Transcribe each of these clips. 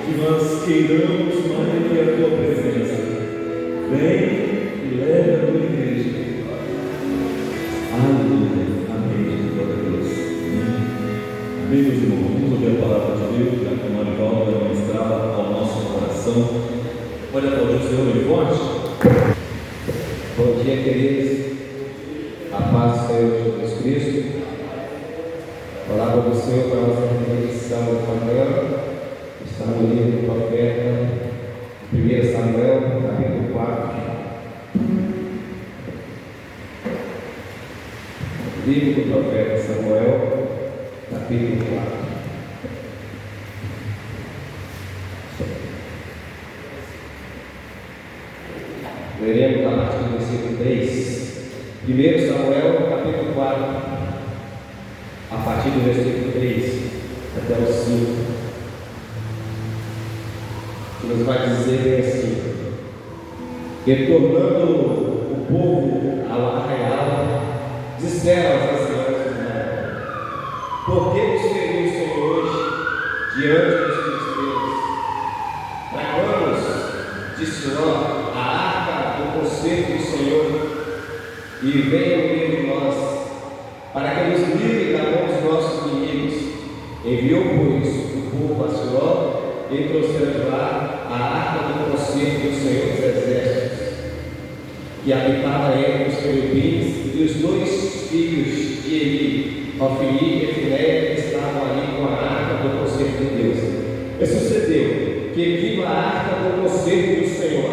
que nós queiramos mais do que a tua presença. Vem e leva a tua igreja. Aleluia. Amém. Glória a Deus. Amém, meus irmãos. Vamos ouvir a palavra de Deus, já que o Marival vai ministrar ao nosso coração. Pode aplaudir o Senhor bem forte. Bom dia, queridos. A paz do Senhor Jesus Cristo. Palavra do Senhor para a nossa reflexão da manhã. Está no livro do profeta 1 Samuel, capítulo 4. Livro do profeta Samuel, capítulo 4. Leremos a partir do versículo 3. 1 Samuel, capítulo 4, a partir do versículo 3 até o 5, que nos vai dizer assim: retornando o povo ao arraial, disseram aos anciãos de Israel: por que nos feriu o Senhor hoje diante dos filisteus? Tragamos de Siló a arca do concerto do Senhor, e venha no meio de nós, para que nos livre da mão dos nossos inimigos. Enviou, pois, o povo a Siló, e trouxeram de lá a arca do concerto do Senhor dos Exércitos, que habitava entre os querubins, e os dois filhos de Eli, Ofni e Finéia, que estavam ali com a arca do concerto de Deus. E sucedeu que, vindo a arca do concerto do Senhor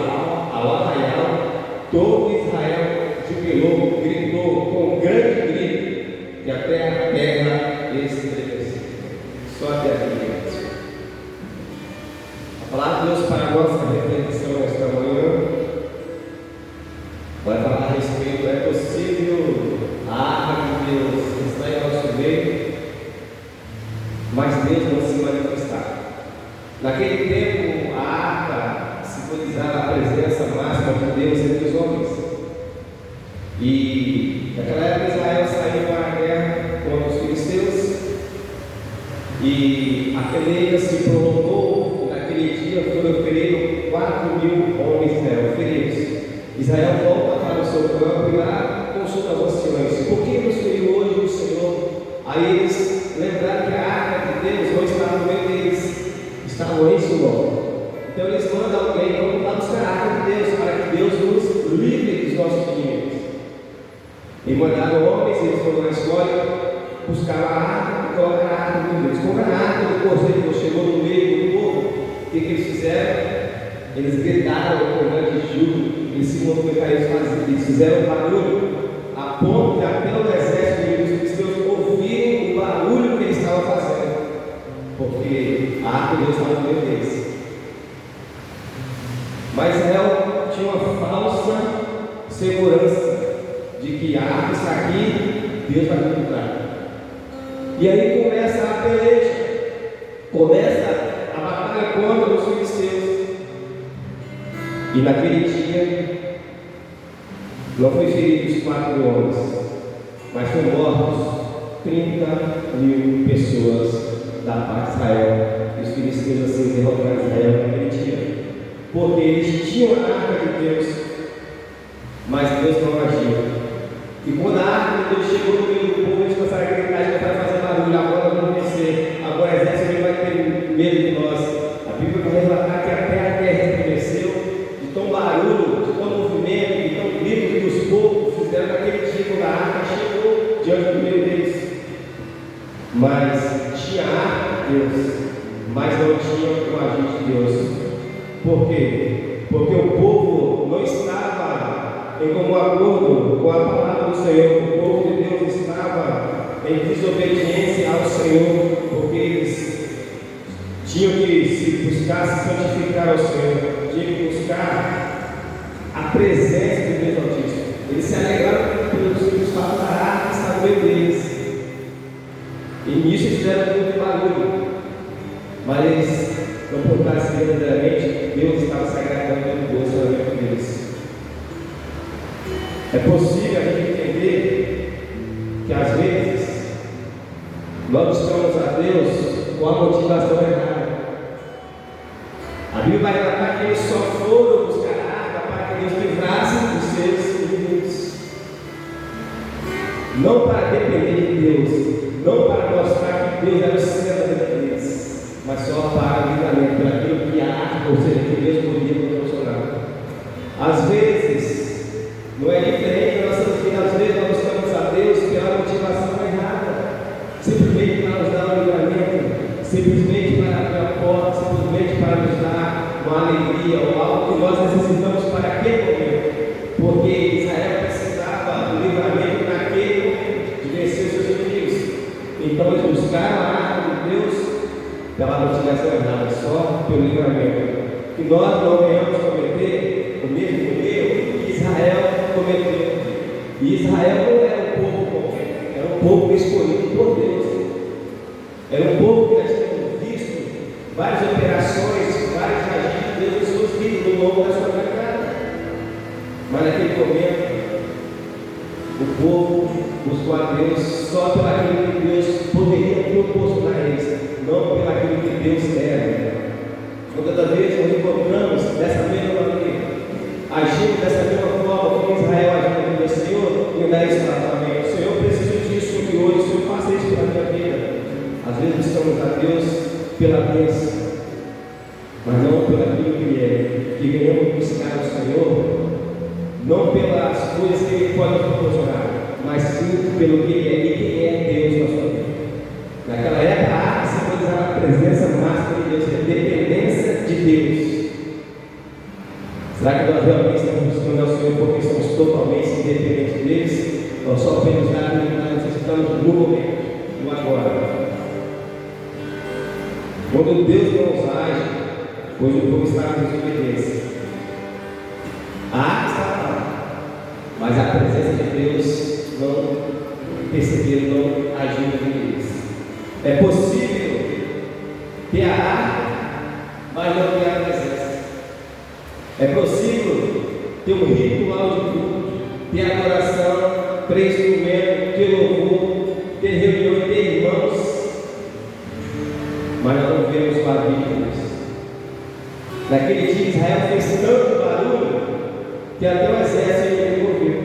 ao arraial, todo Israel jubilou, gritou com grande grito, e até a terra estremeceu. Só até aqui, gente. A palavra de Deus para a nossa reflexão esta manhã vai falar a respeito: é possível a arca de Deus estar em nosso meio, mas Deus não se manifestar. Naquele tempo, a arca simbolizava a presença máxima de Deus entre os homens. E naquela época Israel saiu para a guerra contra os filisteus, e a peleja se prolongou, e naquele dia foram feridos 4.000 homens de Israel feridos. Israel volta para o seu campo e lá consulta os anciões: por que nos feriu hoje o Senhor? Aí eles lembraram que a arca de Deus não estava no meio deles, estavam em Siló. Então eles mandam alguém: vamos lá buscar a arca de Deus, para que Deus nos livre dos nossos inimigos. E mandaram homens, eles foram na história, buscaram a arca e colocaram a arca de Deus. Quando a arca do conselho chegou no meio do povo, o que eles fizeram? Eles gritaram com grande júbilo, eles se movimentaram, eles fizeram um barulho, a ponto de até o exército dos filisteus ouvirem o barulho que eles estavam fazendo, porque a arca de Deus estava no meio deles. Mas Israel tinha uma falsa segurança de que a arca está aqui, Deus vai me livrar. E aí começa a peleja, começa a batalha contra os filisteus. E naquele dia não foi feridos 4.000 homens, mas foram mortos 30.000 pessoas da parte de Israel. E os filisteus assim derrotaram Israel naquele dia, porque eles tinham a arca de Deus, mas Deus não agiu. E quando a arca de Deus chegou no meio do povo, eles começaram a gritar, eles começaram a fazer barulho: agora vamos vencer, agora o exército vai ter medo de nós. A Bíblia vai relatar que até a terra estremeceu, de tão barulho, de tão movimento, de tão grito que os povos fizeram naquele dia quando a arca chegou diante do meio deles. Mas tinha a arca de Deus, mas não tinha o agente de Deus. Por quê? Porque o povo não estava em comum acordo com a palavra do Senhor. O povo de Deus estava em desobediência ao Senhor, porque eles tinham que se buscar se santificar ao Senhor, tinham que buscar a presença do Deus Altíssimo. Eles se alegraram pelos fatos da arca que estava no meio deles, e nisso eles fizeram muito barulho, mas eles não portaram se verdadeiramente Deus estava se agradando do posicionamento deles. É possível a gente entender que às vezes nós buscamos a Deus com a motivação errada. A Bíblia vai relatar que eles só foram buscar a arca para que Deus livrasse os seus inimigos. Não para depender de Deus, não para mostrar que Deus era o centro da deles, mas só para o livramento, para aquilo que a arca, ou seja, que Deus podia proporcionar. Às vezes, não é diferente nas nossas vidas, às vezes nós buscamos a Deus pela motivação errada, simplesmente para nos dar um livramento, simplesmente para abrir a porta, simplesmente para nos dar uma alegria ou algo que nós necessitamos para aquele momento, porque Israel precisava do livramento naquele momento, de vencer os seus inimigos. Então eles buscaram a arca de Deus pela motivação errada, só pelo livramento. Que nós não venhamos cometer o mesmo erro que Israel cometeu. E Israel não era um povo qualquer, era um povo escolhido por Deus. Era um povo que nós temos visto várias operações, vários agir de Deus em suas vidas no longo da sua caminhada. Mas naquele momento, o povo buscou a Deus só pelo aquilo que Deus poderia proporcionar a eles, não pelo aquilo que Deus era. Muitas vezes nós encontramos dessa mesma maneira, agindo dessa mesma forma como Israel agiu na vida do Senhor, e daí está também: Senhor, eu preciso disso aqui hoje, Senhor, faça isso pela minha vida. Às vezes buscamos a Deus pela bênção, mas não pelo aquilo que Ele é. Que venhamos buscar o Senhor, não pelas coisas que Ele pode proporcionar, mas sim pelo que Ele é e quem é Deus na sua vida. Naquela época, a arca simbolizava a presença máxima de Deus, a dependência de Deus. Será que nós realmente estamos buscando ao Senhor porque somos totalmente independentes deles? Ou só apenas dar o que nós necessitamos no momento, no agora? Quando Deus não age, hoje o povo está em desobediência. A arca está lá, mas a presença de Deus não perceberam, não agiu neles. É possível ter a arca, mas não ter a presença. É possível ter um ritual de culto, ter adoração, ter instrumento, ter louvor, ter reunião, ter irmãos, mas nós não vemos barulho de Deus. Naquele dia Israel fez tanto barulho que até o exército ele ouviu.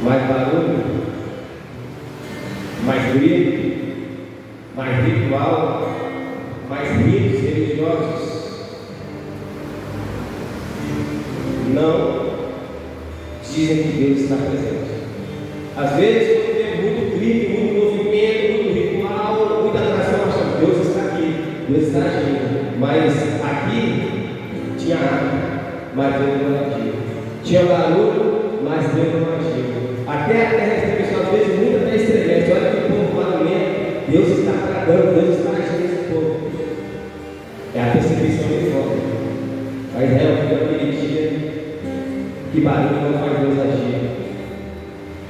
Mais barulho, mais grito, mais ritual, mais ritos religiosos. Não dizem que Deus está presente. Às vezes, quando tem muito grito, muito movimento, muito ritual, muita atração, Deus está aqui, Deus está agindo. Mas aqui tinha água, mas Deus não agiu. Tinha barulho, mas Deus não agiu. Até a terra estremeceu, às vezes muita terra estremece. Olha que povo barulhento, Deus está tratando, Deus está agindo nesse povo. É a percepção de fora. A Israel viu aquele dia que barulho não faz Deus agir.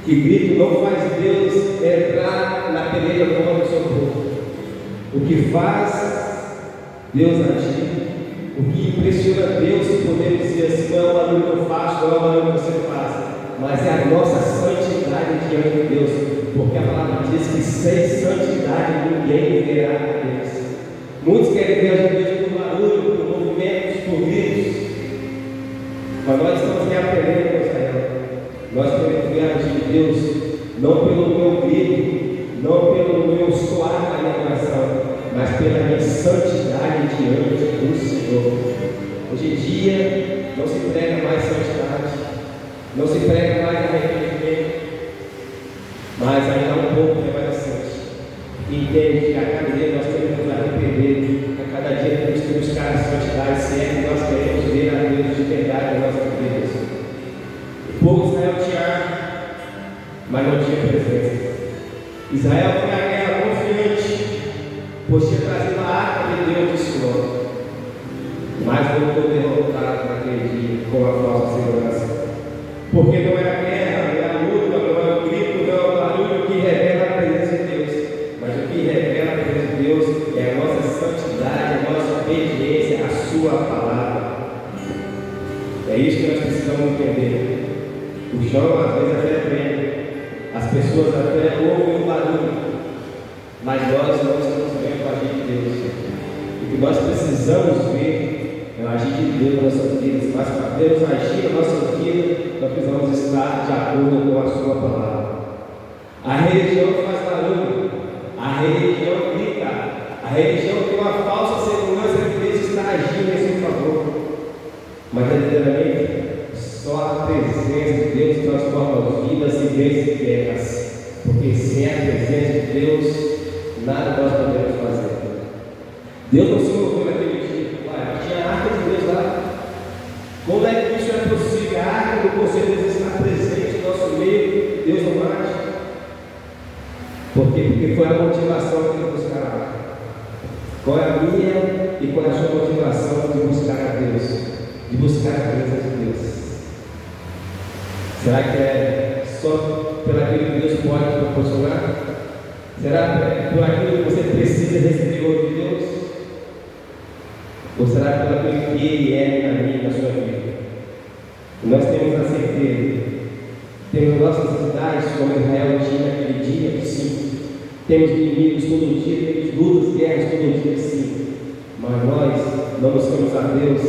Que grito não faz Deus entrar na peleja contra o seu povo. O que faz Deus agir, o que impressiona Deus, se podemos dizer assim, não é o barulho que eu faço, não é o barulho que você faz, mas é a nossa santidade diante de Deus, porque a palavra diz que sem santidade ninguém verá a Deus. Muitos querem ver a Deus por barulho, por movimentos, por gritos, mas nós estamos aprendendo com Israel. Nós queremos ver a agir de Deus, não pelo meu grito, não pelo meu soar na minha oração, mas pela minha santidade diante do Senhor. Hoje em dia, não se prega mais santidade, não se prega mais arrependimento, mas ainda há um pouco remanescente. Entende que a cada dia nós temos que nos arrepender, a cada dia temos que buscar a santidade, se é que nós queremos ver a Deus de verdade em nossas vidas. O povo de Israel tinha arma, mas não tinha presença. Israel foi à guerra confiante, pois tinha trazido a arca de Deus de Senhor, mas voltou derrotado naquele dia com a falsa segurança. Porque não é a guerra, não é a luta, não é o grito, não é o barulho que revela a presença de Deus, mas o que revela a presença de Deus é a nossa santidade, a nossa obediência à Sua palavra. É isso que nós precisamos entender. O chão às vezes até treme, as pessoas até ouvem o barulho, mas nós não estamos vendo a agir de Deus. O que nós precisamos ver é o agir de Deus nas nossas vidas. Mas para Deus agir na nossa vida, nós precisamos estar de acordo com a sua palavra. A religião faz barulho, a religião grita, a religião tem uma falsa segurança que Deus está agindo em seu favor. Mas verdadeiramente, só a presença de Deus transforma vidas em vez de guerras. Porque sem a presença de Deus, nada nós podemos fazer. Deus não se moveu naquele dia. Tinha a arca de Deus lá. Como é que isso é possível? A arca do conselho de Deus está presente no nosso meio. Deus não age. Por quê? Porque foi a motivação de buscar a arca. Qual é a minha e qual é a sua motivação de buscar a Deus? De buscar a presença de Deus? Será que é só pelo aquilo que Deus pode te proporcionar? Será que é por aquilo que você precisa receber hoje de Deus? Ou será que por aquilo que Ele é na minha e na sua vida? Nós temos a certeza. Temos nossas necessidades, como Israel tinha naquele dia, sim. Temos inimigos todo dia, temos lutas, guerras todo dia, sim. Mas nós não buscamos a Deus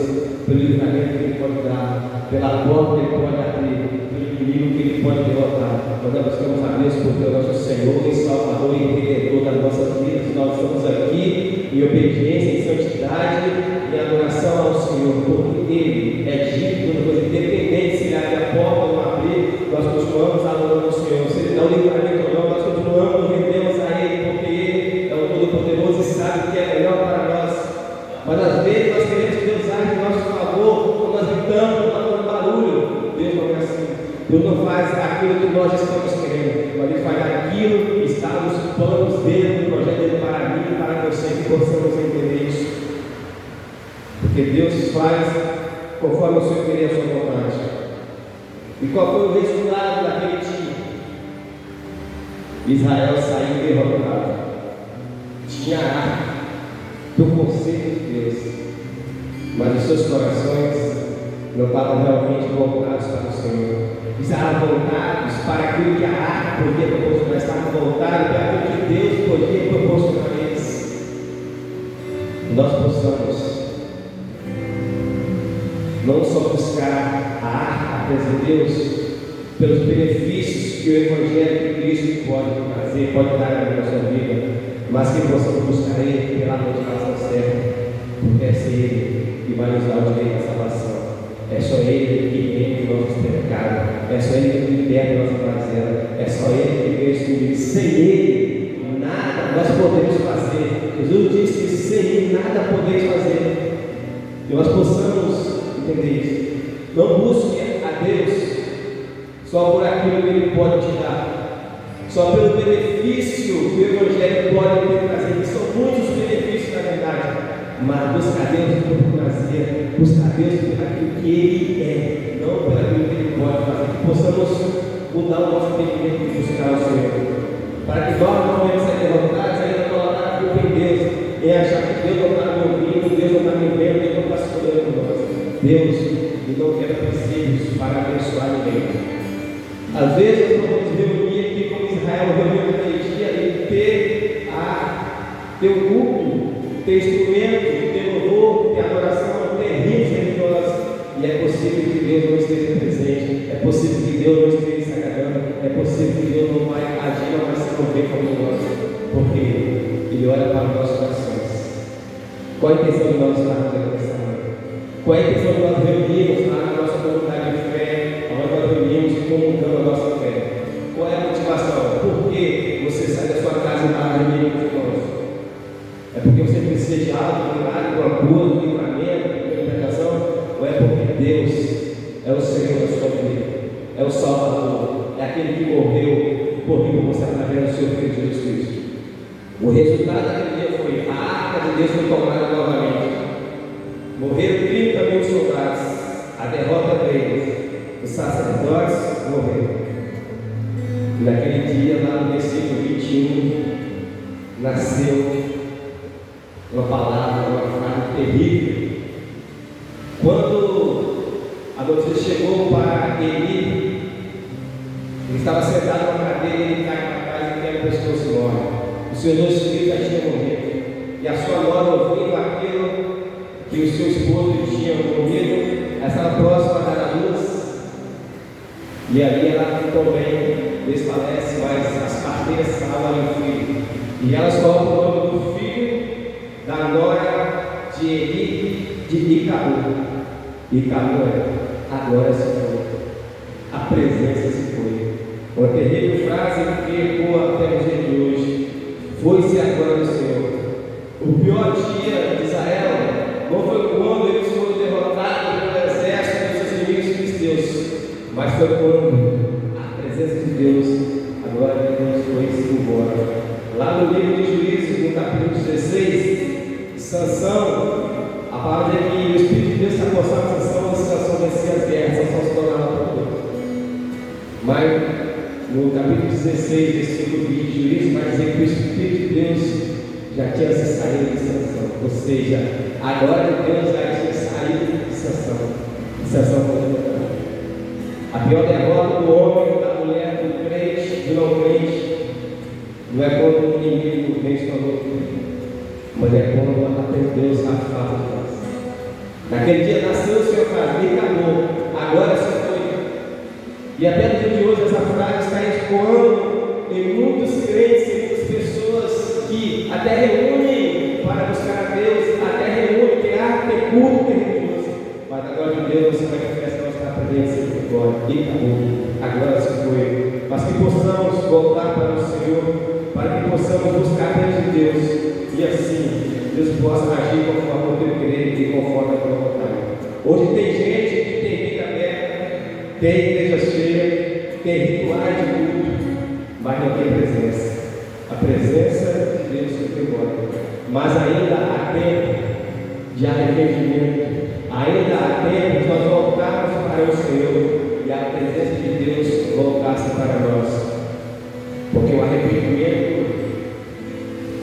pelo livramento que Ele pode dar, pela porta que Ele pode abrir, pelo inimigo que Ele pode derrotar. Nós buscamos a Deus porque é o nosso Senhor e Salvador e Redentor das nossas vidas. Nós estamos aqui em obediência, em santidade e adoração ao Senhor, porque Ele é digno de coisa, independente se Ele abre a porta ou não abrir, nós continuamos adorando ao Senhor. Se Ele dá o livramento ou não, nós continuamos, rendemos a Ele, porque Ele é o Todo-Poderoso e sabe o que é melhor para nós. Mas às vezes nós queremos que Deus age em nosso favor, quando nós gritamos, quando nós fazemos barulho. Deus não é assim. Deus não faz aquilo que nós estamos querendo, mas Ele faz aquilo que está nos planos dele, no projeto dele para mim e para você, que possamos entender isso. Porque Deus faz conforme o Senhor queria a sua vontade. E qual foi o resultado daquele dia? Israel saiu derrotado. Tinha a arca do conselho de Deus, mas os seus corações não estavam realmente voltados para o Senhor. Estavam voltados para aquilo que a arca podia proporcionar, estavam voltados para aquilo que Deus podia proporcionar a eles. Nós possamos não só buscar a arca, a presença de Deus, pelos benefícios que o Evangelho de Cristo pode trazer, pode dar na nossa vida, mas que possamos buscar Ele pela motivação certa, porque é Ele que vai nos dar o direito à salvação. É só Ele que rende o nosso pecado, é só Ele que liberta a nossa mazela, é só Ele que vê tudo. Sem Ele, nada nós podemos fazer. Jesus disse que sem Ele nada podemos fazer. Que nós possamos entender isso. Não busque a Deus só por aquilo que Ele pode te dar, só pelo benefício que o Evangelho pode te trazer, que são muitos benefícios na verdade, mas busca a Deus por prazer, busca a Deus por aquilo que Ele é, não por aquilo que Ele pode fazer, que possamos mudar o nosso entendimento de buscar o Senhor, para que nós não venhamos ser derrotados, ainda colocar a culpa em Deus, em achar que Deus não está me ouvindo, Deus não está me vendo, Deus não está se cuidando de nós. Deus não quer princípios para abençoar ninguém. Às vezes nós podemos reunir aqui como Israel reuniu naquele dia e ter um culto, ter instrumento, ter louvor, ter adoração, ter ritos religiosos. E é possível que Deus não esteja presente, é possível que Deus não esteja se agradando, é possível que Deus não vai agir, não vai se mover como nós, porque Ele olha para os nossos corações. Qual a intenção de nós estarmos aqui nessa noite? Qual é a intenção de nós reunirmos lá na nossa comunidade de fé, onde nós reunimos e comunicamos a nossa fé? Qual é a motivação? Por que você sai da sua casa e vai reunir com os irmãos? É porque você precisa de algo, de milagre, de uma cura, de livramento, de libertação? Ou é porque Deus é o Senhor da sua vida, é o Salvador, é aquele que morreu por mim, por você através do seu Filho Jesus Cristo? O resultado daquele dia foi: a arca de Deus foi tomada novamente. Morreram 30 mil soldados, a derrota deles, os sacerdotes morreram. E naquele dia, lá no versículo 21, nasceu uma palavra, uma frase terrível. Quando a notícia chegou para Eli, ele estava sentado numa cadeira, ele cai para trás e quebra o pescoço e morre. Os seus dois filhos já tinham morrido. e a sua nora, ouvindo aquilo que o seu esposo tinha comido, ela estava próxima a dar a luz, e ali ela também desfalece, mas as parteiras salvam o filho, e elas colocam o nome do filho da nora de Eli, de Icabô. Icabô agora se foi, a presença se foi. Uma terrível frase que ecoa até os dias de hoje: foi-se agora do Senhor. O pior dia de Israel não foi quando eles foram derrotados pelo exército dos seus inimigos filisteus, mas foi quando a presença de Deus agora Deus foi-se embora. Lá no livro de Juízes, no capítulo 16, Sansão, a palavra é que o Espírito de Deus se apossava de Sansão, e Sansão descia as guerras, Sansão se tornava provedor. Mas no capítulo 16, versículo 20 de Juízes, vai dizer que o Espírito de Deus já tinha se saído de Sansão, ou seja, a glória de Deus já tinha saído de Sansão. Sansão foi derrotado. A pior derrota do homem, da mulher, do crente, do não crente, não é quando o inimigo vem falou, mas é quando até Deus afasta de nós. Naquele dia nasceu o Senhor Casmir e acabou, agora se foi. E até no dia de hoje essa frase está ecoando em muitos crentes, em muitas pessoas que até reúnem para buscar a Deus, até reúnem, ter culto religioso, mas agora de Deus você vai manifesta a nossa presença e glória, e acabou, agora se foi. Mas que possamos voltar para o Senhor, para que possamos buscar diante de Deus, e assim Deus possa agir conforme o teu querer e conforme a tua vontade. Hoje tem gente que tem vida aberta, tem igreja cheia, tem rituais de culto, mas não tem presença. A presença de Deus foi embora. Mas ainda há tempo de arrependimento, ainda há tempo de nós voltarmos para o Senhor e a presença de Deus voltasse para nós. Porque o arrependimento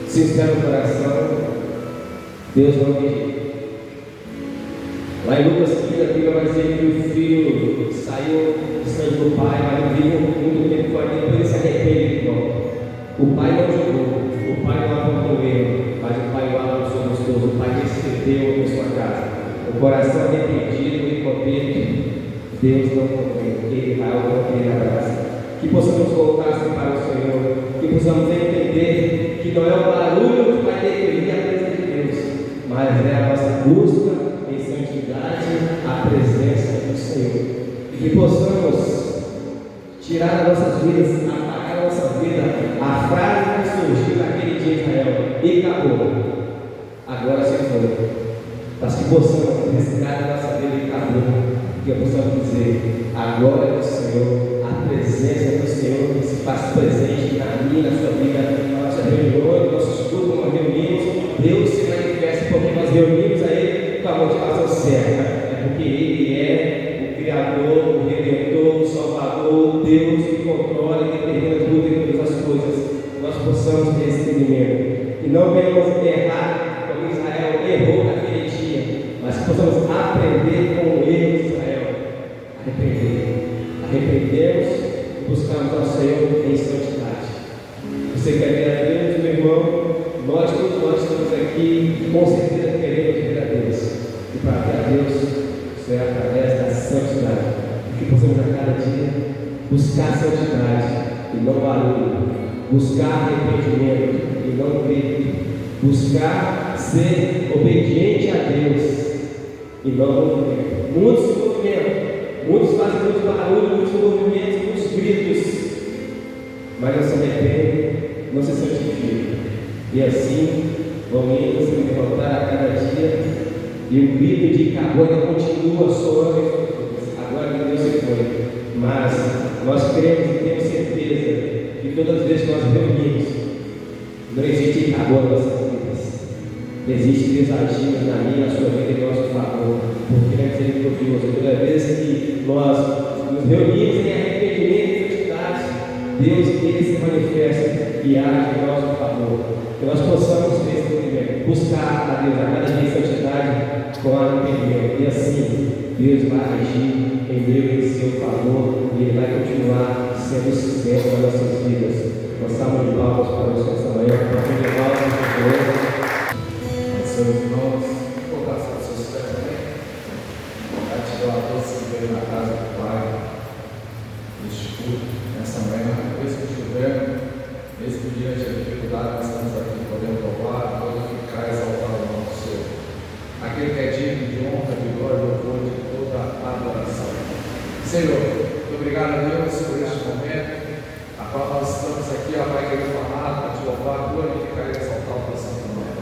sincero no coração, Deus não rejeita. Lá em Lucas 15, a Bíblia vai dizer que o filho saiu do sangue do pai, mas vive muito tempo fora, depois ele se arrepende de volta. O pai não julgou, o pai não apontou ele, mas o pai o abençoou gostoso, o pai recebeu em sua casa. O coração arrependido e contente, Deus não condena, ele vai ao que ele abraça. Que possamos voltar para o Senhor, que possamos entender que não é o barulho que vai definir a presença de Deus, mas é a nossa busca em santidade, a presença do Senhor. E que possamos tirar das nossas vidas, apagar a nossa vida, a frase que surgiu naquele dia de Israel, e acabou, agora se foi. Mas que possamos resgatar a nossa vida e acabou, que possamos dizer, agora é o Senhor. A presença do Senhor que se faz presente na minha, na sua vida, na nossa reunião, no nosso estudo, nós reunimos, Deus se manifesta porque nós reunimos a Ele com a motivação certa. É porque Ele é o Criador, o Redentor, o Salvador, o Deus que controla e determina tudo e todas as coisas. Nós possamos ter esse entendimento e não venhamos errar como Israel errou naquele dia, mas que possamos aprender com o erro de Israel, arrependemos e buscamos ao Senhor em santidade. Você quer ver a Deus, meu irmão? Nós estamos aqui, com certeza queremos ver a Deus. E para ver a Deus, isso é através da santidade. E que possamos a cada dia buscar santidade e não barulho, buscar arrependimento e não grito, buscar ser obediente a Deus e não movimento. Muitos se movimentam. Muitos fazem muito barulho, muitos movimentos, muitos gritos, mas não se arrependem, não se santificam. E assim vão indo se levantar a cada dia, e o grito de acabou ainda continua soando. Agora que Deus se foi. Mas nós cremos e temos certeza que todas as vezes que nós reunimos, não existe acabou nas nossas vidas. Existe desagindo na minha, na sua vida e nosso favor, porque é misericordioso. Toda vez que nós nos reunimos em arrependimento e santidade, Deus ele se manifesta e age em nosso favor. Que nós possamos ter esse entendimento, buscar a Deus a cada dia em santidade com arrependimento. E assim, Deus vai agir em meu e em seu favor e Ele vai continuar sendo sustento nas nossas vidas. Nós estamos de palmas para o Senhor essa manhã, para que de palmas, por favor. seus irmãos, colocar os seus pés também. Gratidão a todos que veio na casa do Pai, neste culto, nessa manhã, mesmo chovendo, mesmo diante da dificuldade, nós estamos aqui podendo louvar, glorificar e exaltar o nome do Senhor. Aquele que é digno de honra, de glória, de louvor, de toda a adoração. Senhor, muito obrigado a Deus por este momento, a qual nós estamos aqui, ó Pai, querido amado, para te louvar, glorificar e exaltar o teu santo nome.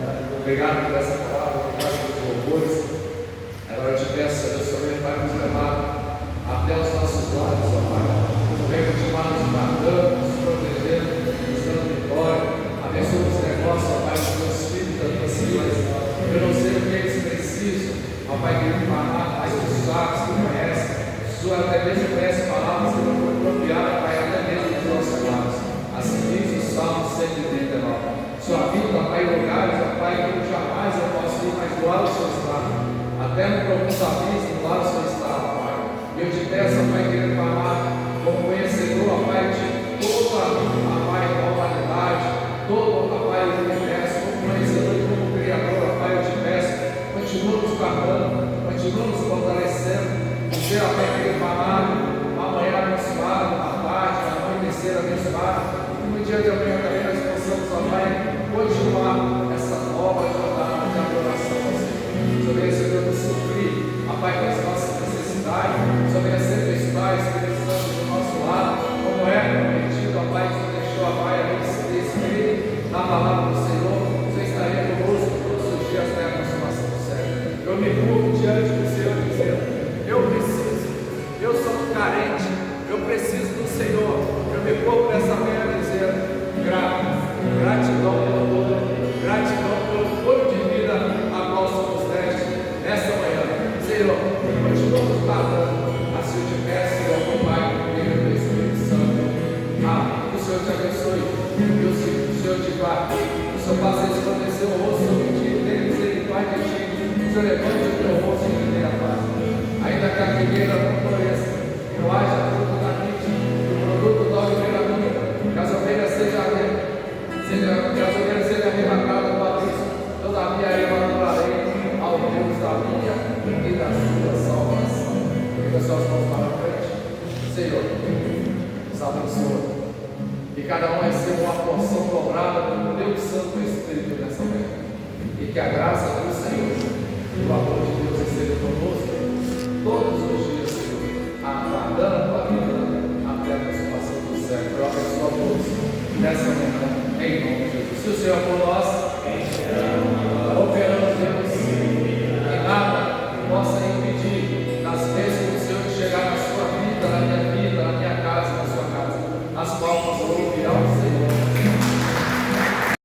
Obrigado por essa palavra, obrigado pelos louvores. Agora eu te peço, Deus, Senhor, Pai, nos levar até os nossos lados, ó Pai. Vem continuar nos guardando, nos protegendo, nos dando vitória. Abençoa os negócios, ó Pai, dos meus filhos, das minhas filhas. Eu não sei o que eles precisam, ó Pai, querido amado, mas tu sabes, tu conhece. Tu até mesmo conhece palavras que não foram apropriadas, Pai, até mesmo dos nossos lados. Assim diz o Salmo 139. Sua vida, Pai, em lugares, ó Pai, que jamais eu posso ir, mas lá o Senhor está. Até no profundo abismo, lá o Senhor está, ó Pai. E eu te peço, ó Pai, querido amado, como conhecedor, ó Pai, de toda a Pai, a humanidade, todo, ó Pai, o universo, como conhecedor e como Criador, ó Pai, eu te peço, continua nos guardando, continua nos fortalecendo. Você, ó Pai, querido amado, amanhã abençoado, à tarde, anoitecer abençoado, e no dia de amanhã também nós possamos, ó Pai, continuar essa nova jornada de adoração ao Senhor. Sobre esse Deus nos suprir, ó Pai, com as nossas necessidades, sobre as tempestades que estão do nosso lado, como é prometido, ó Pai, que você deixou, ó Pai, a gente se escrito na palavra do Senhor, você estaria conosco todos os dias até a consumação do século. Eu me curvo diante do Senhor dizendo: eu preciso, eu sou carente, eu preciso do Senhor. Eu me curvo nessa manhã dizendo: gratidão pelo todo, gratidão pelo foro de vida a qual somos deste nessa manhã. Senhor, continua nos guardando. Assim eu te peço, Senhor, meu Pai, em nome do Espírito Santo. Que o Senhor te abençoe, que o Senhor te guarde, que o Senhor faça resplandecer o rosto sobre ti, tenha misericórdia de ti, que o Senhor levante o teu rosto e te dê a paz. Ainda que a figueira não floresça, que não haja fruto da vide, que o produto da oliveira minha, que as ovelhas sejam arrebatadas do abismo, todavia eu adorarei ao Deus da minha e da sua salvação. Fica suas mãos para frente. Senhor, nos abençoa. E cada um receba uma porção dobrada do Deus Santo Espírito nessa manhã. E que a graça do Senhor e o amor de Deus esteja conosco todos os dias, Senhor, aguardando a vida até a consumação do século. Eu abençoo a todos nessa manhã, em nome de Jesus. Se o Senhor for nós,